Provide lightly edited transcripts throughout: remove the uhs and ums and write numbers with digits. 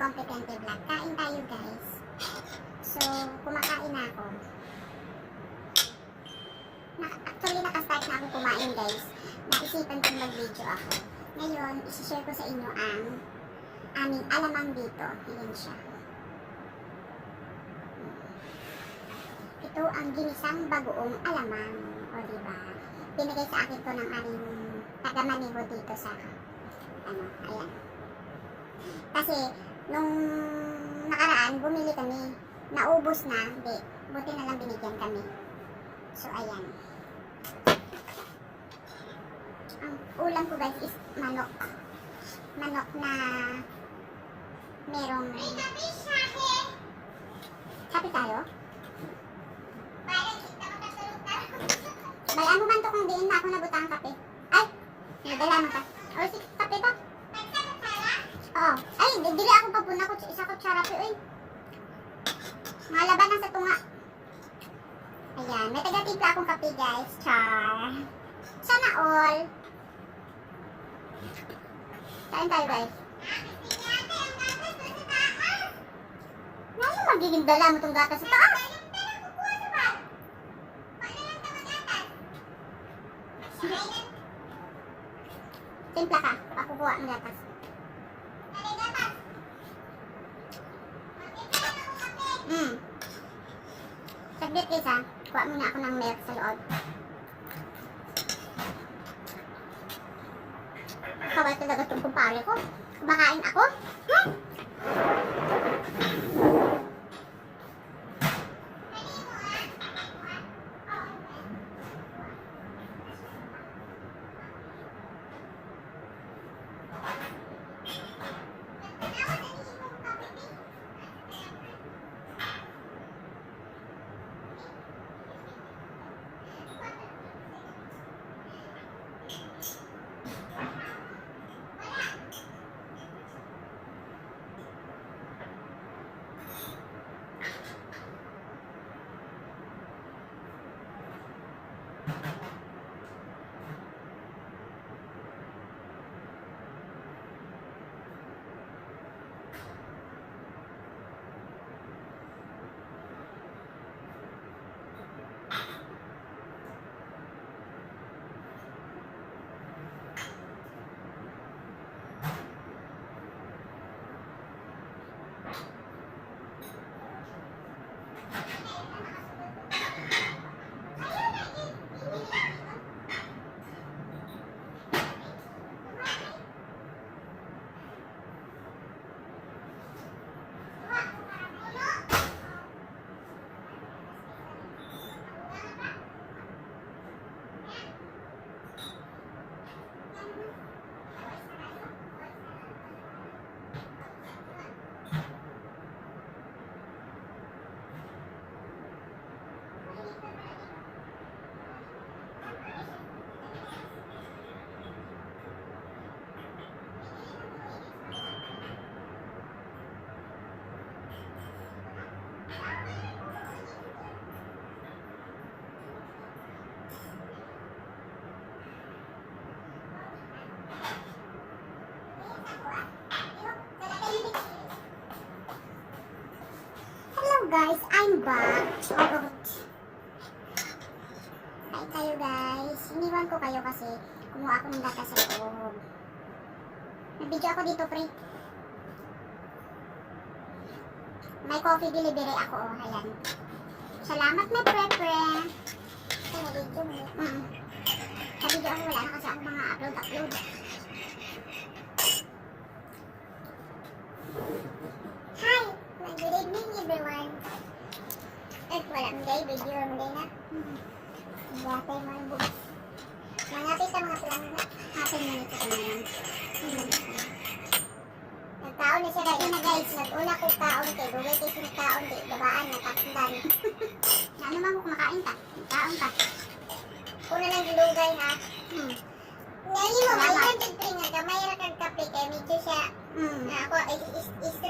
Kompetente Vlog. Kain tayo guys. So, kumakain na ako. Actually, nakastart na ako kumain guys. Naisipan kong mag-video ako. Ngayon, isi-share ko sa inyo ang aming alamang dito. Ayan siya. Ito ang ginisang bagoong alamang. O diba? Binigay sa akin to ng aming taga-Maniho dito sa ayan. Kasi, nung nakaraan, bumili kami. Naubos na. Di, buti na lang binigyan kami. So, ayan. Ang ulam ko guys is manok. Manok na merong... Happy tayo? Balaan mo man to kung diin na ako nabutang kape. Ay! Nadala mo ka. O, si kape ba? Oo. Ay, dili ako papuna ko isa kutsara pe. Uy. Mga laban na sa tunga. Ayan. May taga-tipla akong kape guys. Char. Sana all. Kain tayo guys. Ngayon magiging dala mo itong gatas sa taas. Timpla ka. Pakukuha ang gatas. Saglit guys ha. Kuha muna ako ng milk sa loob. Kawal talaga itong kumpare ko. Kumakain ako. Guys, I'm back. Charot. Kain tayo guys. Iniwan ko kayo kasi kumuha ako ng gatas sa loob. Nag-video ako dito pre. May coffee delivery ako. Oh, ayan. Salamat na pre-pre. Nag-video mo. Nag-video ako. Wala na kasi ako mga upload. Hi! Good evening everyone. Walang day, video mo day na. Batay mo yung bukas. Manapit ka mga pilang happy minutes ka naman. Nagtaon na siya kayo na guys. Nag-una ko taon kay Google kasi nagtaon kay gabaan na takdan. Ano man mo kumakain ka? Taon ka. Una lang gilugay ha. Ngayon mo, mayroon tigpring nga gamay ra kang kape kay medyo siya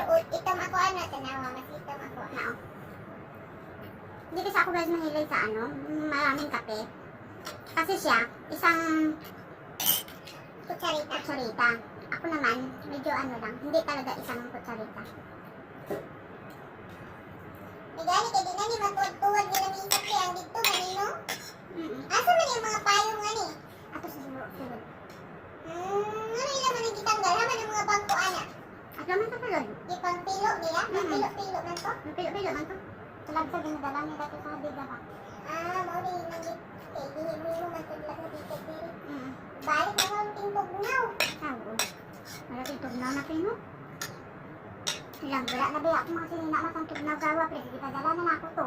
ako itom ako ano tanawa mas itom ako na hindi kasi ako guys mahilig sa maraming kape kasi siya isang kutsarita Ako naman, medyo ano lang, hindi talaga isang kutsarita. May gani, kaya di na ni matuwag-tuwag nila minsan kaya ang dito, manino? Asa man yung mga payong ani? Ato sa sulod. Ano yung laman ang gitanggal? Haman ang mga bangko, ana? At naman sa sulod? Di pang pilo nila? Pilo-pilo man to? Pilo-pilo man to? Tulad sa ginadala nila ito sa biga ba? Maulit yung nagit. Eh, dihibli mo man tulad na dito diri. Balik na ang tingtugnaw. Oo. Wala tingtugnaw na kayo, no? Ilang wala na ba ako mga sinina matang tugnaw gawa, pero di padala na ako to.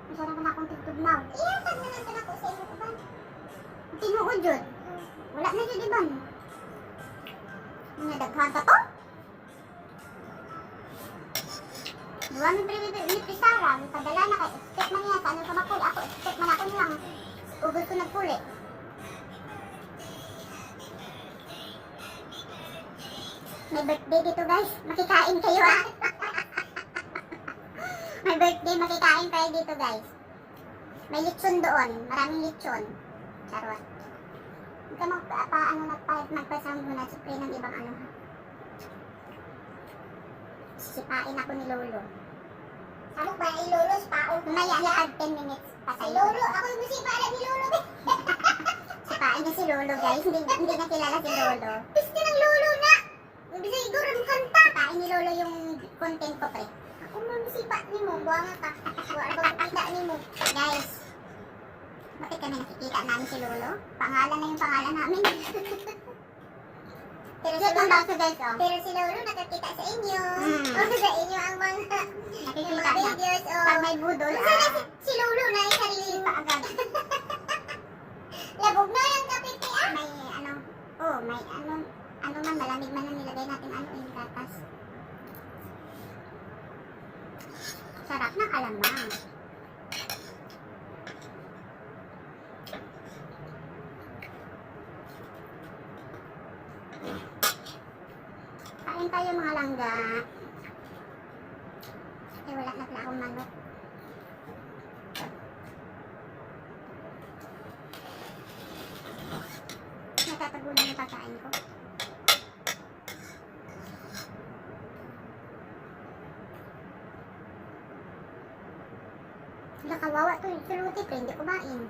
Masarap na akong tingtugnaw. Iyatag na natin ako sa inyo ba? Tinuod yun. Wala na dyan, diba? Nadaghan ka to? Buwan mo ni Prisara, may padala na kay expect man niya sa anong kamakuli. Ako expect man ako nilang ugol ko nagpuli. May birthday dito guys, makikain kayo ha. May birthday, makikain kayo dito guys. May lechon doon, maraming lechon. Charot. Huwag ka magpasama muna, spray ng ibang ano ha. Sipain ako ni Lolo. Ano ba ni Lolo? Sipaon ko na yan. I-add 10 minutes pa tayo. Si Lolo, ako yung sipain ni Lolo. Sipain niya si Lolo guys, hindi na kilala si Lolo. Piste ng Lolo na! Bisa siguro ng kanta. Sipain ni Lolo yung content ko pre. Ako mamisipa ni mo, buwanga ka. Wala ba makita ni mo. Guys, bakit kami nakikita namin si Lolo? Pangalan na yung pangalan namin. Pero si Lolo nakakita sa inyo. O sa inyo ang mga nakikita videos. Pag may budol. Sana si Lolo na yung sarili pa agad. Labog na yung kapiti ah. May ano, may ano man, malamig man na nilagay natin yung gatas. Sarap ng alamang. Kain tayo mga langga. Eh wala na pala akong manok. Natatagulan yung pagkain ko. Wala kawawa to yung suluti ko, hindi kumain.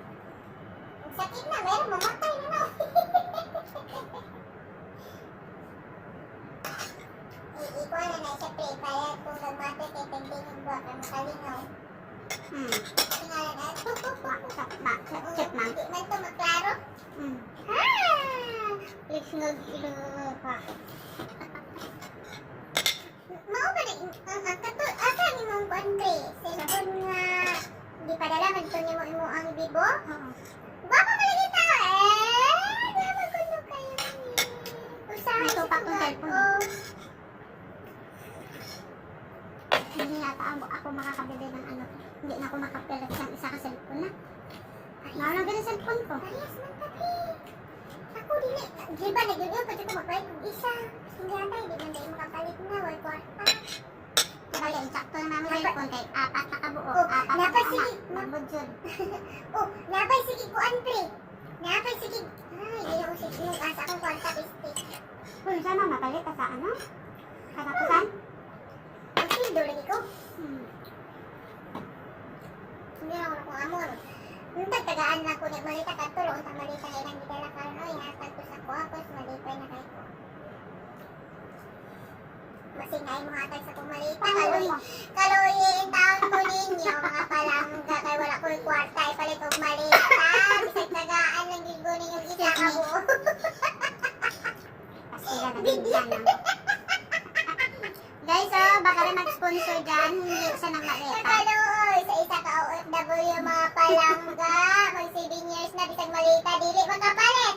Ang sakit na, meron mamatay na na. Ikuha na na siya pre, kaya kung nagmate kay tingtingin buwak na makalinaw. Tingala na, check man. Hindi man ito maklaro. Let's not pa. Mao ba asa ni mong country? Cellphone nga, di padala man ito ni mo ang bibo? Baba malagi ta Dama ko na kayo ni. Usahay ito pa itong cellphone. Hindi yata ako makakabili ng ano. Hindi na ako makapilat ng isa ka cellphone na. Mawala ka ng cellphone ko. Parehas man tabi. Ako dili. Di ba nag-yun pwede ko magpalit ng isa. Hindi yata, hindi man tayo makapalit na. Wal kwarta. Diba yan, sakto na namin cellphone kay apat na kabuo. Apat na anak. Mabudyod. Napay sige ko pre. Napay sige. Ay, hindi ako sige yung asa akong kwarta piste. Kung saan na mapalit ka sa ano? Katapusan? Sildo lagi ko. Hindi na ako kung amon. Nung tagtagaan na ko, nagmalita ka tulo, sa malita kayo nang gitala ka rin, hatag ko sa kuwapos, malipay na kayo ko. Masingay mo hatag sa kong malita. Kaluyin taon ko ninyo, mga palangga, kaya wala ko yung kwarta, ipalit kong malita. Bisag tagaan lang gigo ninyo isa ka buo. Pasila na din dyan. Guys, baka rin mag-sponsor dyan, hindi sa nang malita. Kakaloy, sa isa ka OFW mga palangga, mag 7 years na bisag malita, dili makapalit.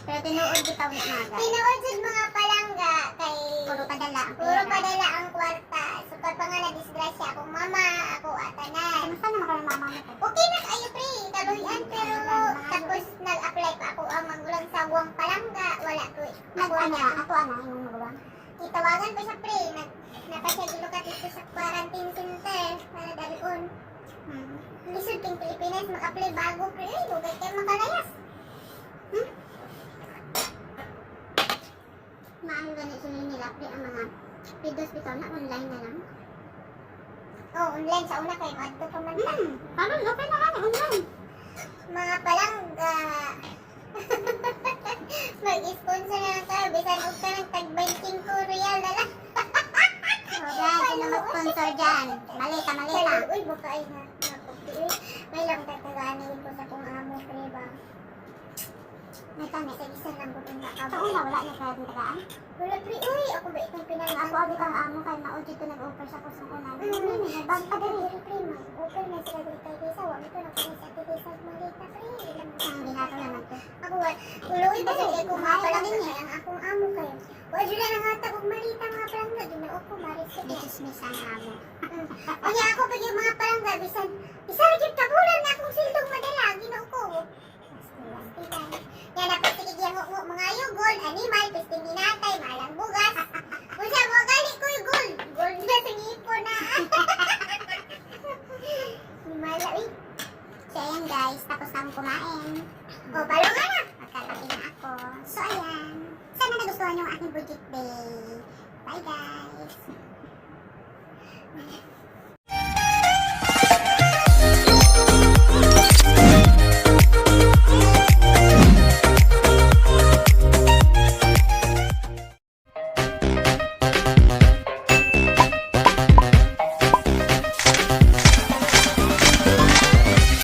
Pero tinuod bitaw na nga. Tinuod jud mga palangga, kay puro padala ang kwarta. So pag pa nga na-disgrasya akong mama, ako atanan. Kamusta naman ka ng mama mo? Okay na kayo pre, kaluyan, pero tapos nag-apply pa ako ang magulang sa buwang palangga, wala ko. Ako ana, yung magulang. Itawagan ko siya pre, napasya ka dito sa quarantine center para dalion. Lisod king Pilipinas mag-apply bago pre, lugay kayo makalayas. Shopee ang mga videos bitaw na online na lang. Oh, online sa una kay adto pa man ta. Karon okay na lang online. Mga palangga. Mag-sponsor na lang tayo. Bisan og ka ng tag-20 ko real na lang. Guys, sino mag-sponsor dyan? Malita. Uy, baka ay na. May lang tataganin ko sa kung amo, pre ba? May kami, isa lang ko itong nakabot. Oo na, wala na kaya yung tagaan? Wala, pre. Uy, ako ba itong pinag-amo? Ako agad ang amo kay maudyo ito nag-offer sa kusang una. Bag pa dali. Pre, mag-offer na sila dito kay Tisa. Wala ito na kami sa Tisa. Malita, pre. Ang binato naman ko. Ako, uloy ba sa kung mapalang niya ang akong amo kayo. Wala sila nangatag og malita mga palangga. Ginoo ko, marisip. Dismiss ang amo. Kaya ako pag yung mga palangga, bisan rin kabulan na akong sildong madala. Ginoo ko. Yan na pagsigig yung mga yugol, animal, pisting ninatay, malang bugas. Kung siya mga gali ko yung gold. Gold na sa ngipo na. Mala, uy. So ayan guys, tapos na akong kumain. O, balo nga na. Magkakain na ako. So ayan. Sana nagustuhan yung aking budget day. Bye guys.